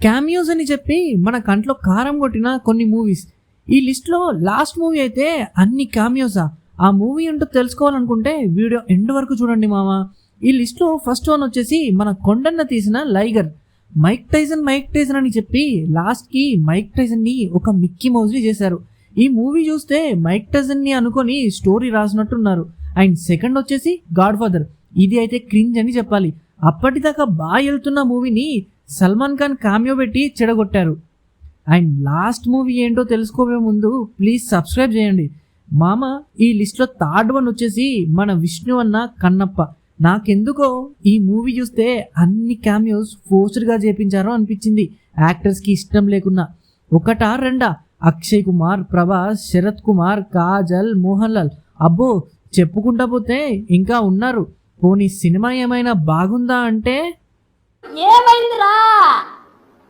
Cameos అని చెప్పి మన కంట్లో కారం కొట్టిన కొన్ని మూవీస్. ఈ లిస్ట్లో లాస్ట్ మూవీ అయితే అన్ని క్యామియోసా? ఆ మూవీ ఏంటో తెలుసుకోవాలనుకుంటే వీడియో ఎండ్ వరకు చూడండి మామ. ఈ లిస్ట్లో ఫస్ట్ వన్ వచ్చేసి మన కొండన్న తీసిన లైగర్. మైక్ టైసన్ అని చెప్పి లాస్ట్కి మైక్ టైసన్ని ఒక మిక్కీ మౌజ్ని చేశారు. ఈ మూవీ చూస్తే మైక్ టైసన్ని అనుకొని స్టోరీ రాసినట్టున్నారు. అండ్ సెకండ్ వచ్చేసి గాడ్ ఫాదర్. ఇది అయితే క్రింజ్ అని చెప్పాలి. అప్పటిదాకా బాగా వెళ్తున్న మూవీని సల్మాన్ ఖాన్ కామియో పెట్టి చెడగొట్టారు. అండ్ లాస్ట్ మూవీ ఏంటో తెలుసుకోవే ముందు ప్లీజ్ సబ్స్క్రైబ్ చేయండి మామ. ఈ లిస్ట్లో థర్డ్ వన్ వచ్చేసి మన విష్ణు అన్న కన్నప్ప. నాకెందుకో ఈ మూవీ చూస్తే అన్ని క్యామియోస్ ఫోర్స్డ్గా చేపించారో అనిపించింది, యాక్టర్స్కి ఇష్టం లేకున్నా. ఒకటా రెండా? అక్షయ్ కుమార్, ప్రభాస్, శరత్ కుమార్, కాజల్, మోహన్ లాల్, అబ్బో చెప్పుకుంటా పోతే ఇంకా ఉన్నారు. పోనీ సినిమా ఏమైనా బాగుందా అంటే ఏమైందిరా?